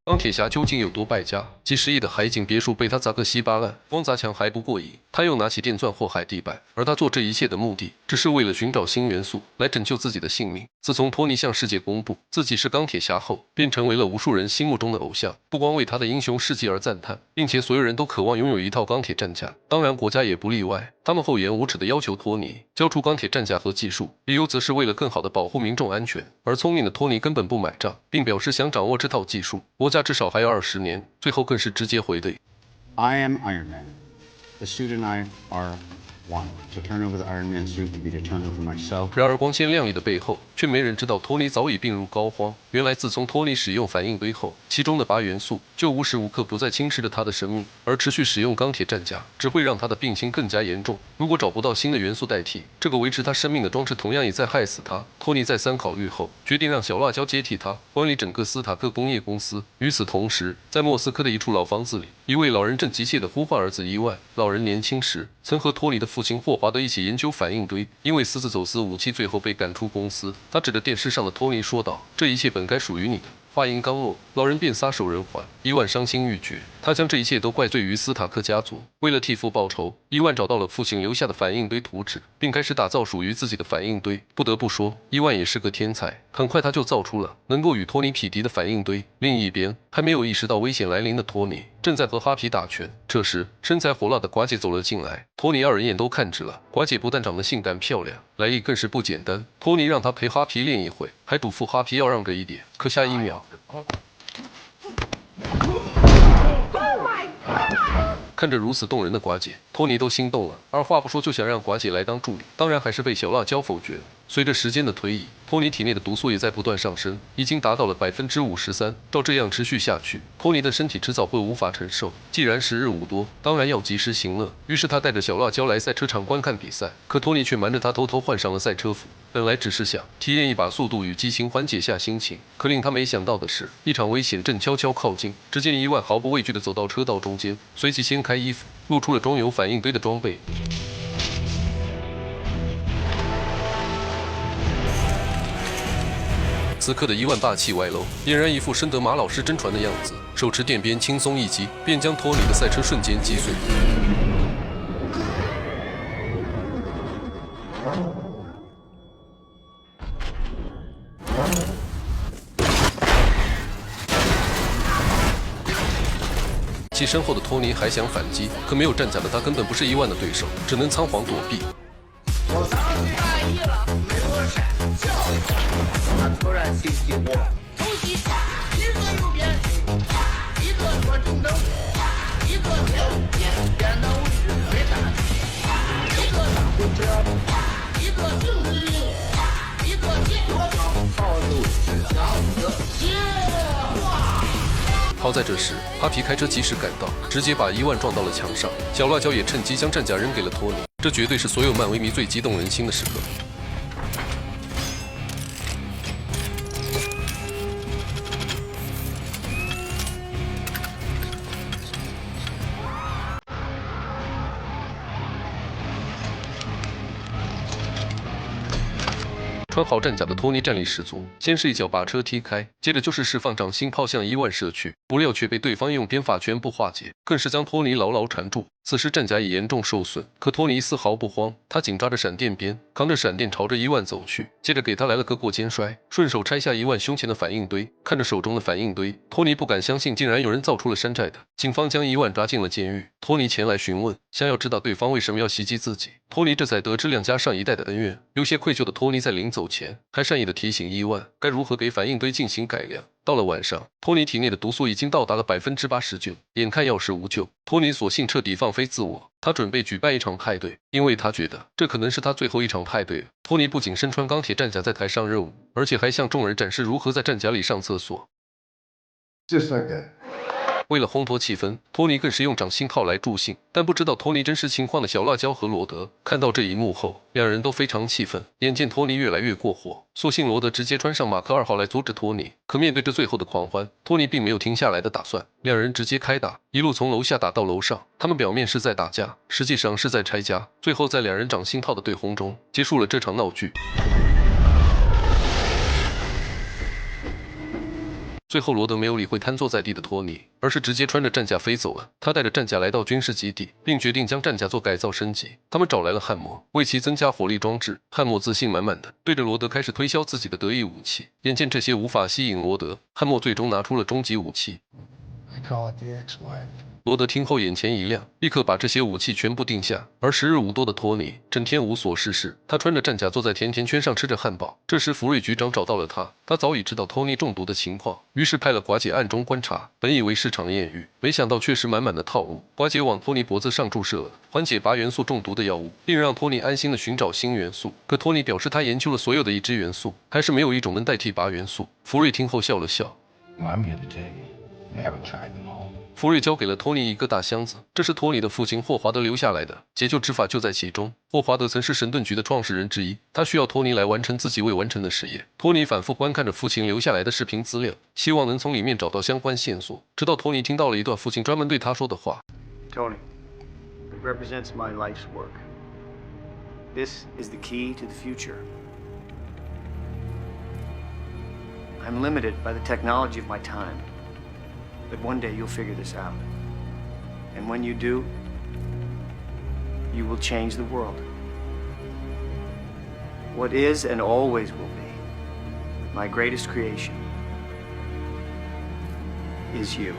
钢铁侠究竟有多败家？几十亿的海景别墅被他砸个稀巴烂，光砸墙还不过瘾，他又拿起电钻祸害地板。而他做这一切的目的，只是为了寻找新元素来拯救自己的性命。自从托尼向世界公布自己是钢铁侠后，便成为了无数人心目中的偶像，不光为他的英雄事迹而赞叹，并且所有人都渴望拥有一套钢铁战甲，当然国家也不例外。他们厚颜无耻地要求托尼交出钢铁战甲和技术，理由则是为了更好地保护民众安全。而聪明的托尼根本不买账，并表示想掌握这套技术，国家至少还要20年。最后更是直接回的 I am Iron Man. The suit and I are one. To turn over the Iron Man suit would be to turn over myself. 然而光鲜亮丽的背后，却没人知道托尼早已病入膏肓。原来自从托尼使用反应堆后，其中的8元素就无时无刻不在侵蚀着他的生命，而持续使用钢铁战甲只会让他的病情更加严重。如果找不到新的元素代替，这个维持他生命的装置同样也在害死他。托尼再三考虑后，决定让小辣椒接替他管理整个斯塔克工业公司。与此同时，在莫斯科的一处老房子里，一位老人正急切地呼唤儿子伊万。老人年轻时曾和托尼的父亲霍华德一起研究反应堆，因为私自走私武器，最后被赶出公司。他指着电视上的托尼说道：“这一切本该属于你的。”话音刚落，老人便撒手人寰。伊万伤心欲绝，他将这一切都怪罪于斯塔克家族。为了替父报仇，伊万找到了父亲留下的反应堆图纸，并开始打造属于自己的反应堆。不得不说，伊万也是个天才，很快他就造出了能够与托尼匹敌的反应堆。另一边，还没有意识到危险来临的托尼正在和哈皮打拳。这时，身材火辣的寡姐走了进来，托尼2人眼都看直了。寡姐不但长得性感漂亮，来历更是不简单。托尼让她陪哈皮练一会，还嘱咐哈皮要让着一点。可下一秒，看着如此动人的寡姐，托尼都心动了。二话不说就想让寡姐来当助理，当然还是被小辣椒否决了。随着时间的推移，托尼体内的毒素也在不断上升，已经达到了53%。照这样持续下去，托尼的身体迟早会无法承受。既然时日无多，当然要及时行乐。于是他带着小辣椒来赛车场观看比赛，可托尼却瞒着他偷偷换上了赛车服。本来只是想体验一把速度与激情，缓解下心情，可令他没想到的是，一场危险正悄悄靠近。只见伊万毫不畏惧地走到车道中间，随即掀开衣服，露出了装有反应堆的装备。此刻的伊万霸气外露，俨然一副深得马老师真传的样子，手持电鞭轻松一击，便将托尼的赛车瞬间击碎。其身后的托尼还想反击，可没有战甲的他根本不是伊万的对手，只能仓皇躲避。我当大意了，没多闪，笑一会他突然心起火，偷袭，一个右边，一个左中灯，一个右边，边的位置没打一个大回车，一个正直兵，一个金国标，套路是小子，接话。好在这时，哈皮开车及时赶到，直接把伊万撞到了墙上。小辣椒也趁机将战甲扔给了托尼，这绝对是所有漫威迷最激动人心的时刻。穿好战甲的托尼战力十足，先是一脚把车踢开，接着就是释放掌心炮向伊万射去，不料却被对方用鞭法全部化解，更是将托尼牢牢缠住。此时战甲也严重受损，可托尼丝毫不慌，他紧抓着闪电鞭，扛着闪电朝着伊万走去，接着给他来了个过肩摔，顺手拆下伊万胸前的反应堆。看着手中的反应堆，托尼不敢相信竟然有人造出了山寨的。警方将伊万抓进了监狱，托尼前来询问，想要知道对方为什么要袭击自己。托尼这才得知两家上一代的恩怨，有些愧疚的托尼在临走前还善意的提醒伊万该如何给反应堆进行改良。到了晚上，托尼体内的毒素已经到达了89%，眼看要是无救，托尼索性彻底放飞自我。他准备举办一场派对，因为他觉得这可能是他最后一场派对了。托尼不仅身穿钢铁战甲在台上热舞，而且还向众人展示如何在战甲里上厕所。Just like that. 为了烘托气氛，托尼更是用掌心炮来助兴。但不知道托尼真实情况的小辣椒和罗德看到这一幕后，两人都非常气愤。眼见托尼越来越过火，索性罗德直接穿上马克2号来阻止托尼。可面对这最后的狂欢，托尼并没有停下来的打算，两人直接开打，一路从楼下打到楼上。他们表面是在打架，实际上是在拆家。最后在两人掌心炮的对轰中，结束了这场闹剧。最后罗德没有理会瘫坐在地的托尼，而是直接穿着战甲飞走了。他带着战甲来到军事基地，并决定将战甲做改造升级。他们找来了汉默，为其增加火力装置。汉默自信满满的对着罗德开始推销自己的得意武器。眼见这些无法吸引罗德，汉默最终拿出了终极武器。 I call it the X-Wing. 罗德听后眼前一亮，立刻把这些武器全部定下。而时日无多的托尼整天无所事事，他穿着战甲坐在甜甜圈上吃着汉堡。这时福瑞局长找到了他，他早已知道托尼中毒的情况，于是派了寡姐暗中观察。本以为是场艳遇，没想到却是满满的套路。寡姐往托尼脖子上注射了缓解拔元素中毒的药物，并让托尼安心的寻找新元素。可托尼表示他研究了所有的已知元素，还是没有一种能代替拔元素。福瑞听后笑了笑。 Well, I'm here to tell you, I haven't tried them all. 福瑞交给了托尼一个大箱子，这是托尼的父亲霍华德留下来的，解救之法就在其中。霍华德曾是神盾局的创始人之一，他需要托尼来完成自己未完成的事业。托尼反复观看着父亲留下来的视频资料，希望能从里面找到相关线索。直到托尼听到了一段父亲专门对他说的话 Tony, it represents my life's work. This is the key to the future. I'm limited by the technology of my time. But one day you'll figure this out. And when you do, you will change the world. What is and always will be my greatest creation is you.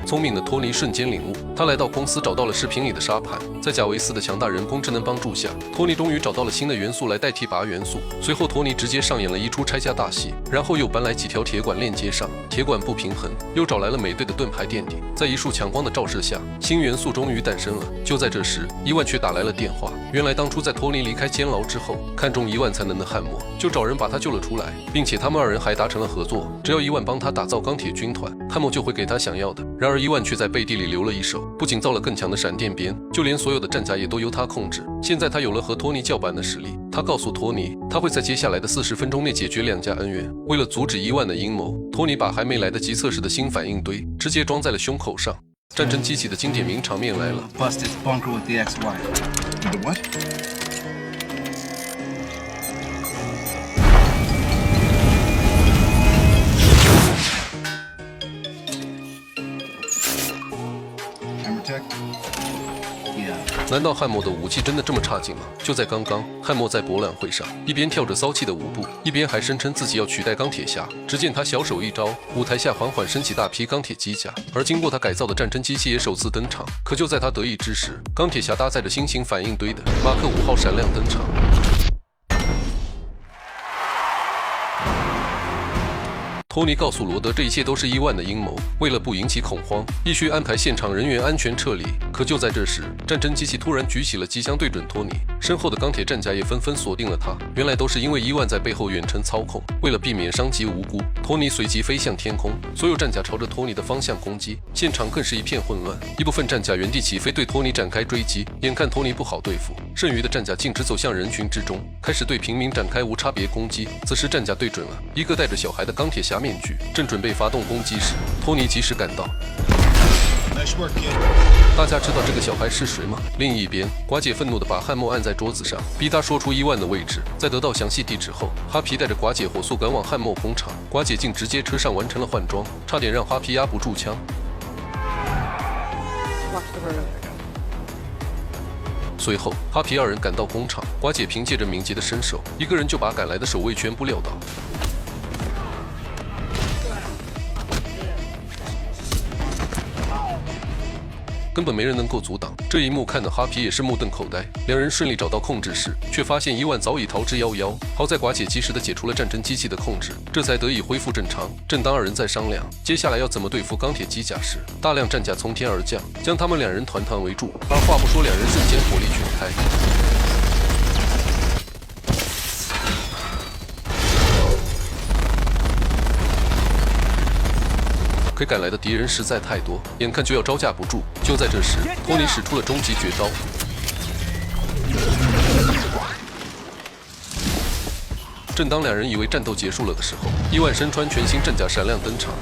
聪明的托尼瞬间领悟，他来到公司找到了视频里的沙盘，在贾维斯的强大人工智能帮助下，托尼终于找到了新的元素来代替拔元素。随后，托尼直接上演了一出拆家大戏，然后又搬来几条铁管链接上，铁管不平衡，又找来了美队的盾牌垫底，在一束强光的照射下，新元素终于诞生了。就在这时，伊万却打来了电话。原来当初在托尼离开监牢之后，看中伊万才能的汉默就找人把他救了出来，并且他们二人还达成了合作，只要伊万帮他打造钢铁军团，汉默就会给他想要的。然而伊万却在背地里留了一手，不仅造了更强的闪电鞭，就连所有的战甲也都由他控制。现在他有了和托尼叫板的实力，他告诉托尼，他会在接下来的40分钟内解决两家恩怨。为了阻止伊万的阴谋，托尼把还没来得及测试的新反应堆直接装在了胸口上。战争机器的经典名场面来了。 Bust its bunker with the X-Wing. The what? Camera tech? Yeah. 难道汉默的武器真的这么差劲吗？就在刚刚，汉默在博览会上一边跳着骚气的舞步，一边还声称自己要取代钢铁侠。只见他小手一招，舞台下缓缓升起大批钢铁机甲，而经过他改造的战争机器也首次登场。可就在他得意之时，钢铁侠搭载着新型反应堆的马克5号闪亮登场。 托尼告诉罗德，这一切都是伊万的阴谋。为了不引起恐慌，必须安排现场人员安全撤离。可就在这时，战争机器突然举起了机枪，对准托尼。身后的钢铁战甲也纷纷锁定了他。原来都是因为伊万在背后远程操控。为了避免伤及无辜，托尼随即飞向天空，所有战甲朝着托尼的方向攻击，现场更是一片混乱。一部分战甲原地起飞，对托尼展开追击。眼看托尼不好对付，剩余的战甲径直走向人群之中，开始对平民展开无差别攻击。此时战甲对准了一个带着小孩的钢铁侠面具，正准备发动攻击时，托尼及时赶到。 Nice work, kid. 大家知道这个小孩是谁吗？另一边，寡姐愤怒地把汉默按在桌子上，逼他说出伊万的位置。在得到详细地址后，哈皮带着寡姐火速赶往汉默工厂。寡姐竟直接车上完成了换装，差点让哈皮压不住枪。随后，哈皮二人赶到工厂，寡姐凭借着敏捷的身手，一个人就把赶来的守卫全部撂倒。 根本没人能够阻挡。这一幕看得哈皮也是目瞪口呆。两人顺利找到控制室，却发现伊万早已逃之夭夭。好在寡姐及时的解除了战争机器的控制，这才得以恢复正常。正当二人在商量接下来要怎么对付钢铁机甲时，大量战甲从天而降，将他们两人团团围住。二话不说，两人瞬间火力全开。 可赶来的敌人实在太多，眼看就要招架不住。就在这时，托尼使出了终极绝招。正当两人以为战斗结束了的时候，伊万身穿全新战甲闪亮登场。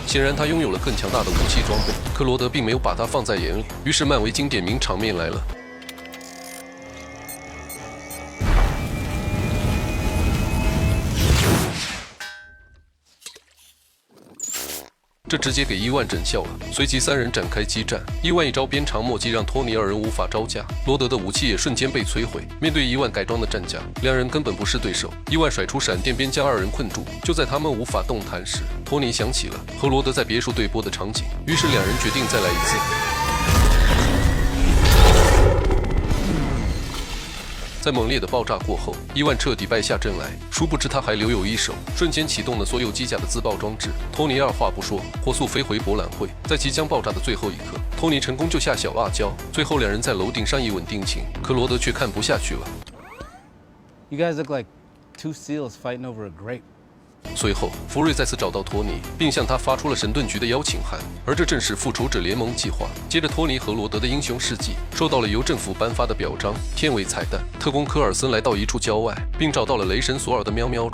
显然他拥有了更强大的武器装备，可罗德并没有把他放在眼里。于是漫威经典名场面来了。这直接给伊万整笑了。随即三人展开激战，伊万一招鞭长莫及让托尼二人无法招架，罗德的武器也瞬间被摧毁。面对伊万改装的战甲，两人根本不是对手。伊万甩出闪电鞭将二人困住。就在他们无法动弹时，托尼想起了和罗德在别墅对波的场景，于是两人决定再来一次。在猛烈的爆炸过后，伊万彻底败下阵来。殊不知他还留有一手，瞬间启动了所有机甲的自爆装置。托尼二话不说，火速飞回博览会。在即将爆炸的最后一刻，托尼成功救下小辣椒。最后两人在楼顶上一吻定情，可罗德却看不下去了。You guys look like two seals fighting over a grape. 随后，福瑞再次找到托尼，并向他发出了神盾局的邀请函，而这正是复仇者联盟计划。接着，托尼和罗德的英雄事迹受到了由政府颁发的表彰。片尾彩蛋，特工科尔森来到一处郊外，并找到了雷神索尔的喵喵